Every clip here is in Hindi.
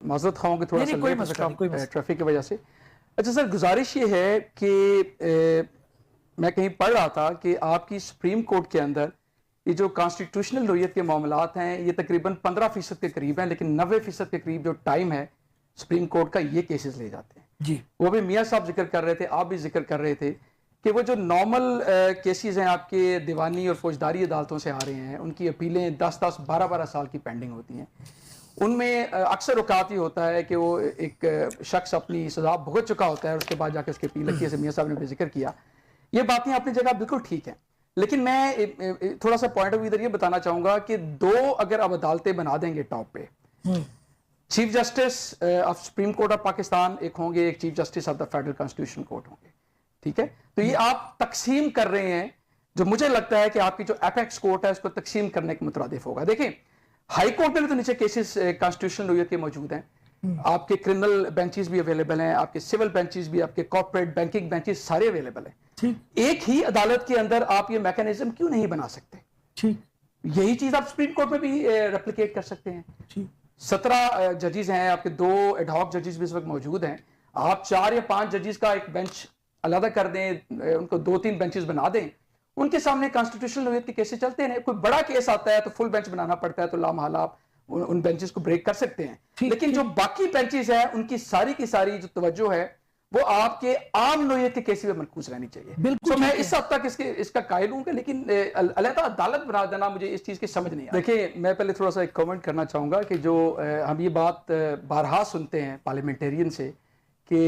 माजरत खाऊं कि थोड़ा सा कोई ट्रैफिक की वजह से। अच्छा सर, गुजारिश ये है कि मैं कहीं पढ़ रहा था कि आपकी सुप्रीम कोर्ट के अंदर ये जो कॉन्स्टिट्यूशनल नोयत के मामलात हैं ये तकरीबन 15% के करीब हैं, लेकिन 90% के करीब जो टाइम है सुप्रीम कोर्ट का ये केसेस ले जाते हैं जी। वो भी मियाँ साहब जिक्र कर रहे थे, आप भी जिक्र कर रहे थे कि वो जो नॉर्मल केसेस हैं आपके दीवानी और फौजदारी अदालतों से आ रहे हैं, उनकी अपीलें 10-10, 12-12 साल की पेंडिंग होती हैं। उनमें अक्सर औकात ही होता है कि वो एक शख्स अपनी सजा भुगत चुका होता है, उसके बाद जाकर उसकी अपील लगती है, जैसे मियाँ साहब ने भी जिक्र किया। ये बातें अपनी जगह बिल्कुल ठीक है, लेकिन मैं थोड़ा सा पॉइंट ऑफ व्यू इधर ये बताना चाहूंगा कि दो अगर अब अदालतें बना देंगे टॉप पे, chief justice of supreme court of Pakistan एक होंगे, एक chief justice of the federal constitution court होंगे, ठीक है। तो ये आप तकसीम कर रहे हैं, जो मुझे लगता है कि आपकी जो एपेक्स कोर्ट है उसको तकसीम करने के मुतरादिफ होगा। देखिए हाई कोर्ट में भी तो नीचे केसेस कॉन्स्टिट्यूशनल नोयत के मौजूद हैं, आपके क्रिमिनल बेंचेस भी अवेलेबल हैं, आपके सिविल बेंचेस भी, आपके कॉर्पोरेट बैंकिंग बेंचेस सारे अवेलेबल हैं। एक ही अदालत के अंदर आप ये मैकेनिज्म क्यों नहीं बना सकते? ठीक, यही चीज आप सुप्रीम कोर्ट में भी रेप्लिकेट कर सकते हैं। 17 जजेस हैं आपके, 2 एडहॉक जजेस भी इस वक्त मौजूद हैं। आप 4 या 5 जजेस का एक बेंच अलग कर दें, उनको 2-3 बेंचेस बना दें, उनके सामने कॉन्स्टिट्यूशनल नोयत के केसेस चलते हैं। कोई बड़ा केस आता है तो फुल बेंच बनाना पड़ता है, तो लामहला आप उन बेंचेस को ब्रेक कर सकते हैं। लेकिन जो बाकी बेंचेस हैं उनकी सारी की सारी जो तवज्जो है वो आपके आम नोयत के केसेस में मरकूज रहनी चाहिए। बिल्कुल, तो मैं इस हद तक इसका कायल हूं, लेकिन अलहदा अदालत बना देना मुझे इस चीज की समझ नहीं आई। देखिए मैं पहले थोड़ा सा एक कमेंट करना चाहूंगा कि जो हम ये बात बारहा सुनते हैं पार्लियामेंटेरियन से कि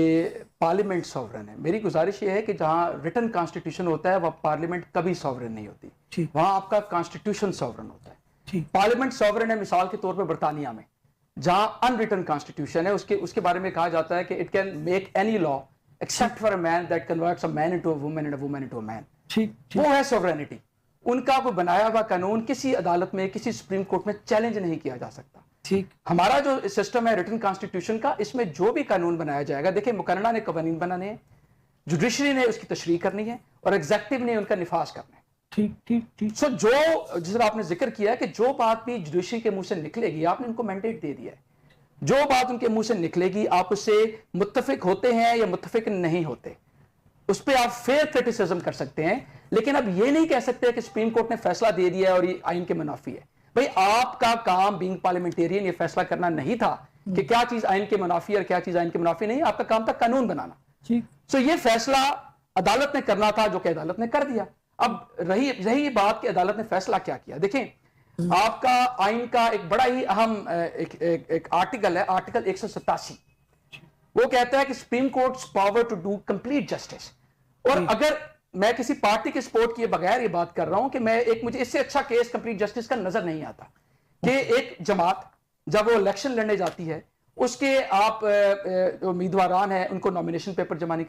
पार्लियामेंट सॉवरन है, मेरी गुजारिश ये है कि जहां रिटन कॉन्स्टिट्यूशन होता है वह पार्लियामेंट कभी सॉवरन नहीं होती, वहां आपका कॉन्स्टिट्यूशन सॉवरन होता है। पार्लियामेंट सॉवरन है मिसाल के तौर पर बरतानिया में, जहां अनरिटन कॉन्स्टिट्यूशन है, उसके बारे में कहा जाता है कि it can make any law except for a man that converts a man into a woman and a woman into a man. वो है सॉवरेनिटी। उनका कोई बनाया हुआ कानून किसी अदालत में, किसी सुप्रीम कोर्ट में चैलेंज नहीं किया जा सकता। ठीक, हमारा जो सिस्टम है रिटन कॉन्स्टिट्यूशन का, इसमें जो भी कानून बनाया जाएगा, देखिए मुकर्रना ने कवानीन बनाने हैं, जुडिशरी ने उसकी तशरीह करनी है और एग्जेक्टिव ने उनका निफाज करना है। ठीक ठीक ठीक। सो जो जिस आपने जिक्र किया है कि जो बात भी जुडिशरी के मुंह से निकलेगी, आपने उनको मैंडेट दे दिया है, जो बात उनके मुंह से निकलेगी आप उससे मुत्तफिक होते हैं या मुत्तफिक नहीं होते, उस पर आप फेयर क्रिटिसिज्म कर सकते हैं, लेकिन अब ये नहीं कह सकते कि सुप्रीम कोर्ट ने फैसला दे दिया और ये आइन के मुनाफी है। भाई आपका काम बीइंग पार्लियामेंटेरियन ये फैसला करना नहीं था कि क्या चीज आइन के मुनाफी और क्या चीज आइन के मुनाफी नहीं, आपका काम था कानून बनाना। सो ये फैसला अदालत ने करना था, जो कि अदालत ने कर दिया। अब रही बात कि अदालत ने फैसला क्या किया। देखें आपका आइन का एक बड़ा ही अहम एक आर्टिकल है, आर्टिकल 187, वो कहता है कि supreme court's power to do complete justice. और अगर मैं किसी पार्टी के सपोर्ट किए बगैर ये बात कर रहा हूं कि मुझे इससे अच्छा केस कंप्लीट जस्टिस का नजर नहीं आता कि एक जमात जब वो इलेक्शन लड़ने जाती है, उसके आप उम्मीदवारान हैं उनको नॉमिनेशन पेपर जमा नहीं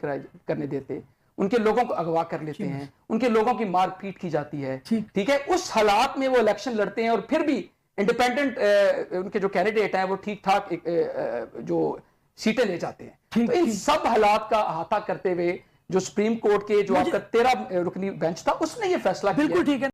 करने देते, उनके लोगों को अगवा कर लेते हैं, उनके लोगों की मारपीट की जाती है, ठीक है। उस हालात में वो इलेक्शन लड़ते हैं और फिर भी इंडिपेंडेंट उनके जो कैंडिडेट हैं वो ठीक ठाक जो सीटें ले जाते हैं। तो इन सब हालात का अहाता करते हुए जो सुप्रीम कोर्ट के जो आपका 13 रुकनी बेंच था उसने ये फैसला किया। बिल्कुल ठीक है।